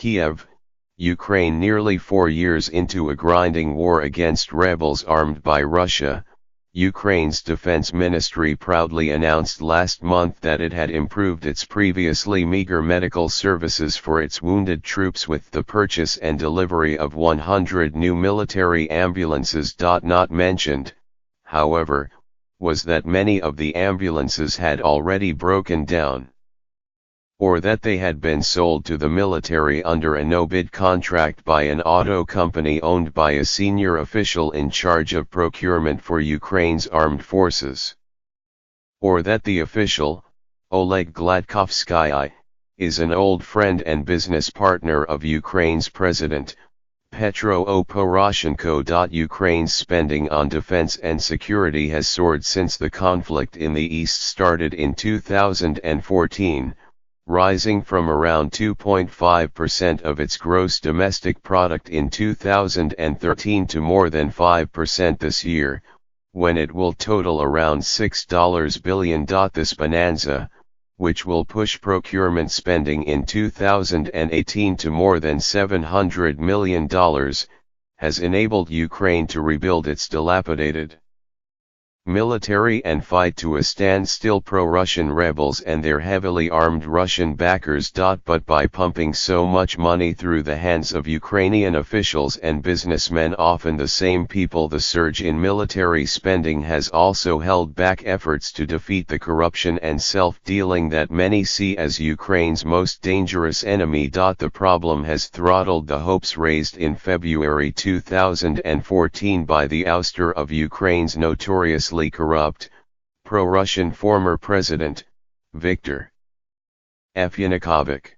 Kiev, Ukraine. Nearly 4 years into a grinding war against rebels armed by Russia, Ukraine's defense ministry proudly announced last month that it had improved its previously meager medical services for its wounded troops with the purchase and delivery of 100 new military ambulances. Not mentioned, however, was that many of the ambulances had already broken down, or that they had been sold to the military under a no-bid contract by an auto company owned by a senior official in charge of procurement for Ukraine's armed forces. Or that the official, Oleg Gladkovsky, is an old friend and business partner of Ukraine's president, Petro Poroshenko. Ukraine's spending on defense and security has soared since the conflict in the east started in 2014. Rising from around 2.5% of its gross domestic product in 2013 to more than 5% this year, when it will total around $6 billion. This bonanza, which will push procurement spending in 2018 to more than $700 million, has enabled Ukraine to rebuild its dilapidated military and fight to a standstill pro-Russian rebels and their heavily armed Russian backers. But by pumping so much money through the hands of Ukrainian officials and businessmen, often the same people, the surge in military spending has also held back efforts to defeat the corruption and self-dealing that many see as Ukraine's most dangerous enemy. The problem has throttled the hopes raised in February 2014 by the ouster of Ukraine's notoriously corrupt, pro-Russian former president, Viktor Yanukovych.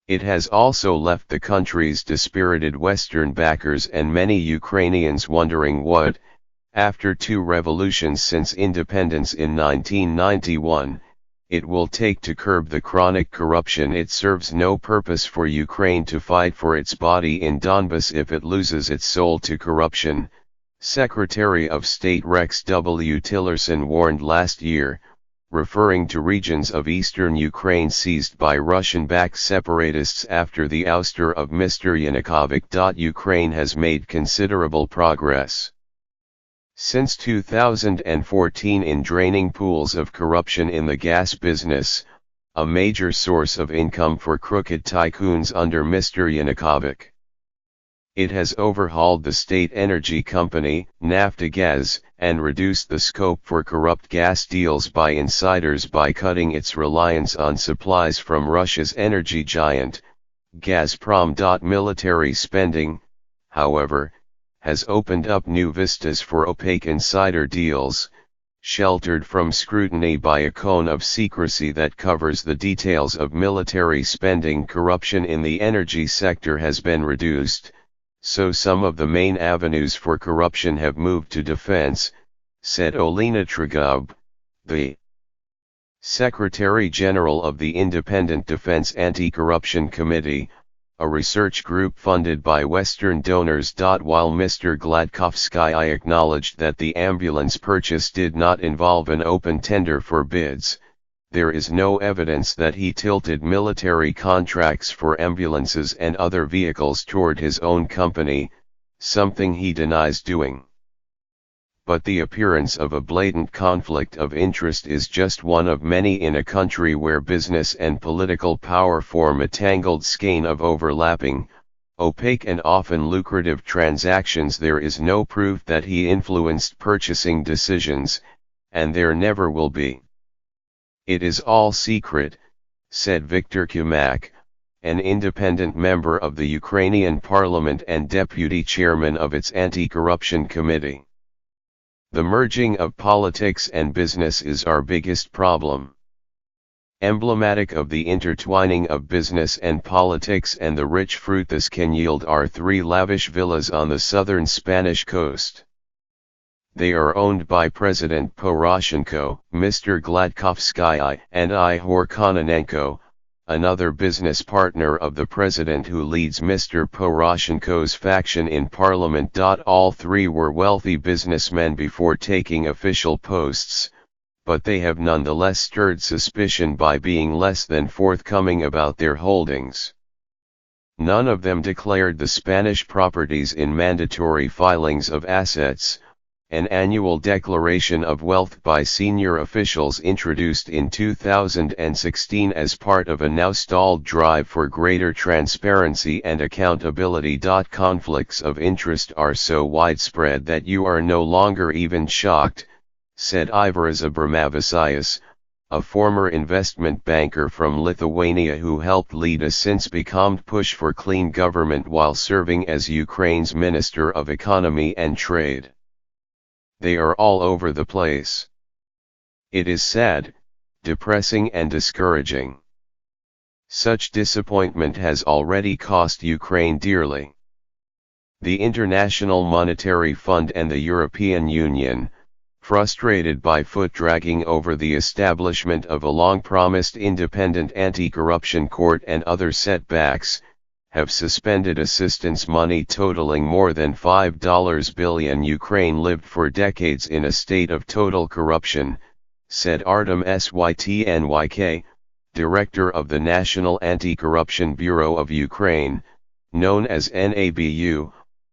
It has also left the country's dispirited Western backers and many Ukrainians wondering what, after 2 revolutions since independence in 1991, it will take to curb the chronic corruption. It serves no purpose for Ukraine to fight for its body in Donbas if it loses its soul to corruption, Secretary of State Rex W. Tillerson warned last year, referring to regions of eastern Ukraine seized by Russian-backed separatists after the ouster of Mr. Yanukovych. Ukraine has made considerable progress since 2014 in draining pools of corruption in the gas business, a major source of income for crooked tycoons under Mr. Yanukovych. It has overhauled the state energy company, Naftogaz, and reduced the scope for corrupt gas deals by insiders by cutting its reliance on supplies from Russia's energy giant, Gazprom. Military spending, however, has opened up new vistas for opaque insider deals, sheltered from scrutiny by a cone of secrecy that covers the details of military spending. Corruption in the energy sector has been reduced, so some of the main avenues for corruption have moved to defense, said Olena Tragub, the Secretary General of the Independent Defense Anti-Corruption Committee, a research group funded by Western donors. While Mr. Gladkovsky acknowledged that the ambulance purchase did not involve an open tender for bids, there is no evidence that he tilted military contracts for ambulances and other vehicles toward his own company, something he denies doing. But the appearance of a blatant conflict of interest is just one of many in a country where business and political power form a tangled skein of overlapping, opaque and often lucrative transactions. There is no proof that he influenced purchasing decisions, and there never will be. It is all secret, said Viktor Kumak, an independent member of the Ukrainian parliament and deputy chairman of its anti-corruption committee. The merging of politics and business is our biggest problem. Emblematic of the intertwining of business and politics and the rich fruit this can yield are 3 lavish villas on the southern Spanish coast. They are owned by President Poroshenko, Mr. Gladkovsky, and Ihor Kononenko, another business partner of the president who leads Mr. Poroshenko's faction in parliament. All 3 were wealthy businessmen before taking official posts, but they have nonetheless stirred suspicion by being less than forthcoming about their holdings. None of them declared the Spanish properties in mandatory filings of assets, an annual declaration of wealth by senior officials introduced in 2016 as part of a now stalled drive for greater transparency and accountability. Conflicts of interest are so widespread that you are no longer even shocked, said Ivaras Abramavicius, a former investment banker from Lithuania who helped lead a since-become push for clean government while serving as Ukraine's Minister of Economy and Trade. They are all over the place. It is sad, depressing and discouraging. Such disappointment has already cost Ukraine dearly. The International Monetary Fund and the European Union, frustrated by foot-dragging over the establishment of a long-promised independent anti-corruption court and other setbacks, have suspended assistance money totaling more than $5 billion. Ukraine lived for decades in a state of total corruption, said Artem Sytnyk, director of the National Anti-Corruption Bureau of Ukraine, known as NABU,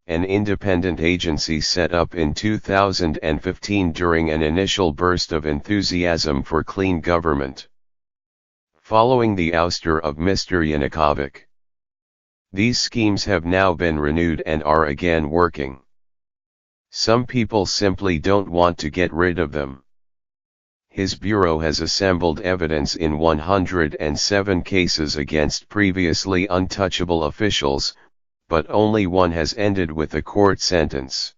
an independent agency set up in 2015 during an initial burst of enthusiasm for clean government. Following the ouster of Mr. Yanukovych, these schemes have now been renewed and are again working. Some people simply don't want to get rid of them. His bureau has assembled evidence in 107 cases against previously untouchable officials, but only one has ended with a court sentence.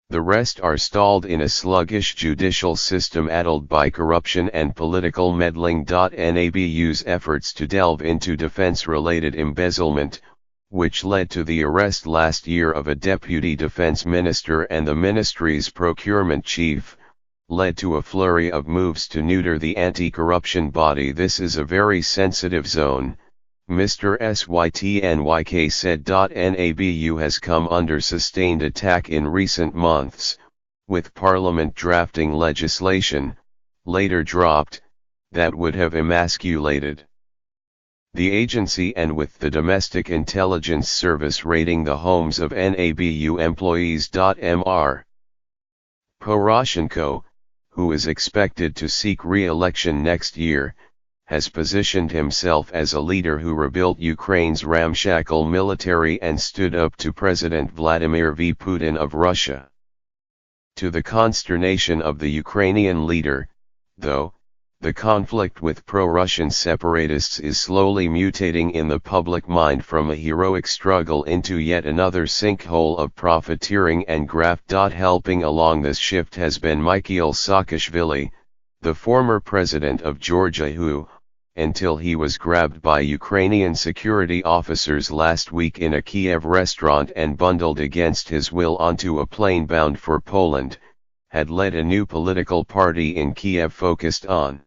The rest are stalled in a sluggish judicial system addled by corruption and political meddling. NABU's efforts to delve into defense-related embezzlement, which led to the arrest last year of a deputy defense minister and the ministry's procurement chief, led to a flurry of moves to neuter the anti-corruption body. This is a very sensitive zone, Mr. Sytnyk said. NABU has come under sustained attack in recent months, with Parliament drafting legislation, later dropped, that would have emasculated the agency and with the Domestic Intelligence Service raiding the homes of NABU employees. Mr. Poroshenko, who is expected to seek re-election next year, has positioned himself as a leader who rebuilt Ukraine's ramshackle military and stood up to President Vladimir Putin of Russia. To the consternation of the Ukrainian leader, though, the conflict with pro-Russian separatists is slowly mutating in the public mind from a heroic struggle into yet another sinkhole of profiteering and graft. Helping along this shift has been Mikhail Saakashvili, the former president of Georgia who, until he was grabbed by Ukrainian security officers last week in a Kiev restaurant and bundled against his will onto a plane bound for Poland, had led a new political party in Kiev focused on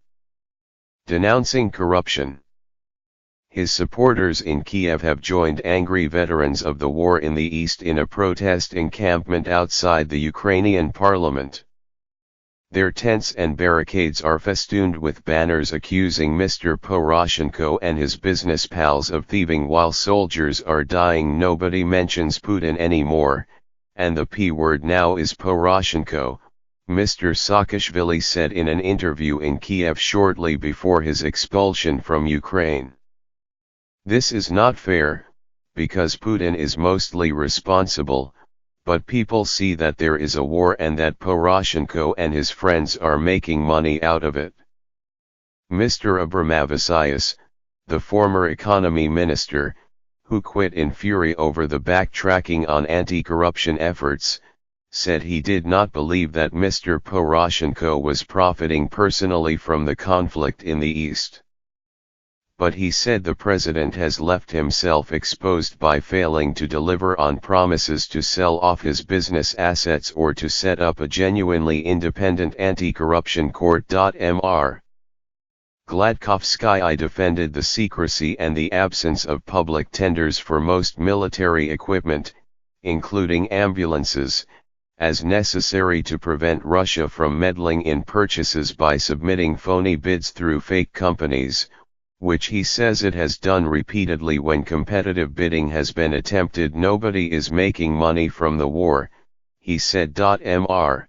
denouncing corruption. His supporters in Kiev have joined angry veterans of the war in the east in a protest encampment outside the Ukrainian parliament. Their tents and barricades are festooned with banners accusing Mr. Poroshenko and his business pals of thieving while soldiers are dying. Nobody mentions Putin anymore, and the P word now is Poroshenko, Mr. Saakashvili said in an interview in Kiev shortly before his expulsion from Ukraine. This is not fair, because Putin is mostly responsible, but people see that there is a war and that Poroshenko and his friends are making money out of it. Mr. Abramavicius, the former economy minister, who quit in fury over the backtracking on anti-corruption efforts, said he did not believe that Mr. Poroshenko was profiting personally from the conflict in the East. But he said the president has left himself exposed by failing to deliver on promises to sell off his business assets or to set up a genuinely independent anti-corruption court. Mr. Gladkovskaya defended the secrecy and the absence of public tenders for most military equipment, including ambulances, as necessary to prevent Russia from meddling in purchases by submitting phony bids through fake companies, which he says it has done repeatedly when competitive bidding has been attempted. Nobody is making money from the war, he said. Mr.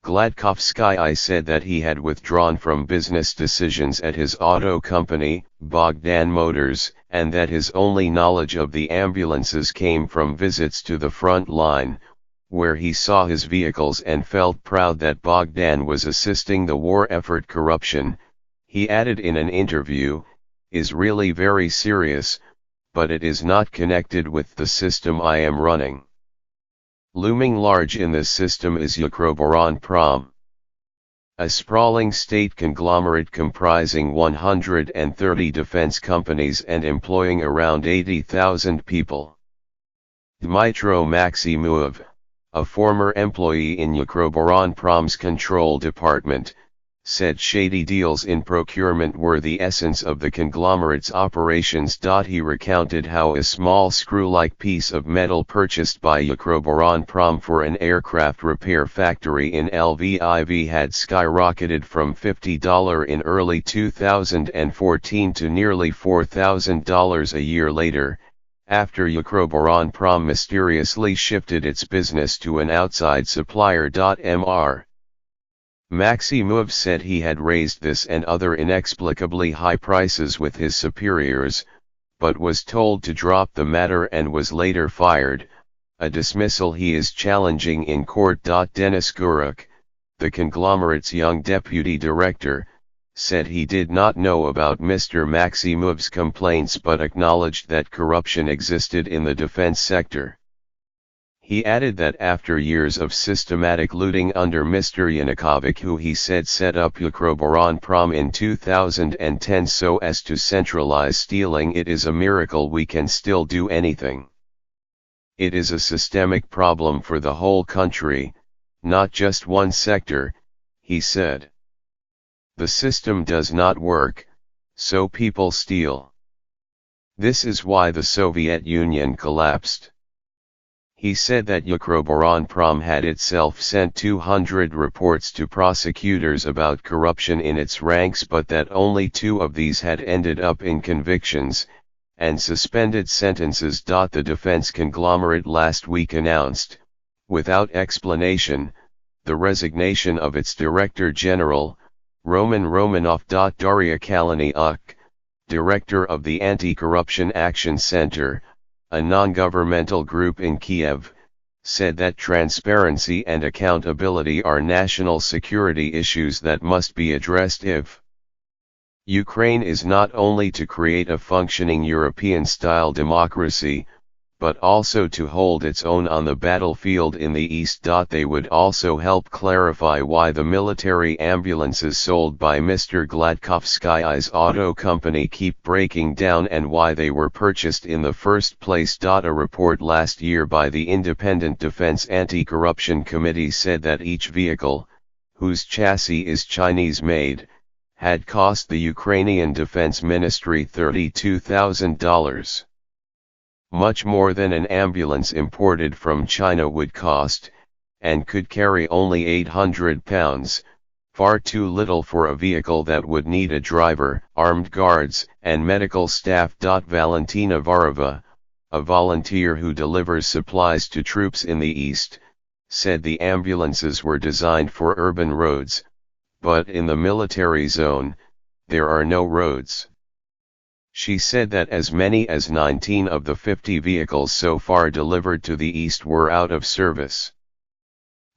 Gladkovsky said that he had withdrawn from business decisions at his auto company, Bogdan Motors, and that his only knowledge of the ambulances came from visits to the front line, where he saw his vehicles and felt proud that Bogdan was assisting the war effort. Corruption, he added in an interview, is really very serious, but it is not connected with the system I am running. Looming large in this system is Ukroboronprom, a sprawling state conglomerate comprising 130 defense companies and employing around 80,000 people. Dmytro Maximov, a former employee in Ukroboronprom's control department, said shady deals in procurement were the essence of the conglomerate's operations. He recounted how a small screw-like piece of metal purchased by Ukroboronprom for an aircraft repair factory in Lviv had skyrocketed from $50 in early 2014 to nearly $4,000 a year later, after Ukroboronprom mysteriously shifted its business to an outside supplier. Mr. Maximov said he had raised this and other inexplicably high prices with his superiors, but was told to drop the matter and was later fired, a dismissal he is challenging in court. Denis Guruk, the conglomerate's young deputy director, said he did not know about Mr. Maximov's complaints but acknowledged that corruption existed in the defense sector. He added that after years of systematic looting under Mr. Yanukovych, who he said set up Ukroboronprom in 2010 so as to centralize stealing, it is a miracle we can still do anything. It is a systemic problem for the whole country, not just one sector, he said. The system does not work, so people steal. This is why the Soviet Union collapsed. He said that Ukroboronprom had itself sent 200 reports to prosecutors about corruption in its ranks, but that only 2 of these had ended up in convictions and suspended sentences. The defense conglomerate last week announced, without explanation, the resignation of its Director General, Roman Romanov. Daria Kalaniuk, director of the Anti-Corruption Action Center, a non-governmental group in Kiev, said that transparency and accountability are national security issues that must be addressed if Ukraine is not only to create a functioning European-style democracy, but also to hold its own on the battlefield in the East. They would also help clarify why the military ambulances sold by Mr. Gladkovsky's auto company keep breaking down and why they were purchased in the first place. A report last year by the Independent Defense Anti-Corruption Committee said that each vehicle, whose chassis is Chinese-made, had cost the Ukrainian Defense Ministry $32,000. Much more than an ambulance imported from China would cost, and could carry only 800 pounds, far too little for a vehicle that would need a driver, armed guards, and medical staff. Valentina Varova, a volunteer who delivers supplies to troops in the East, said the ambulances were designed for urban roads, but in the military zone, there are no roads. She said that as many as 19 of the 50 vehicles so far delivered to the East were out of service.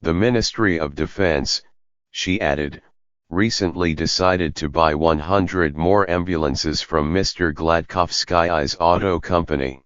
The Ministry of Defense, she added, recently decided to buy 100 more ambulances from Mr. Gladkovsky's auto company.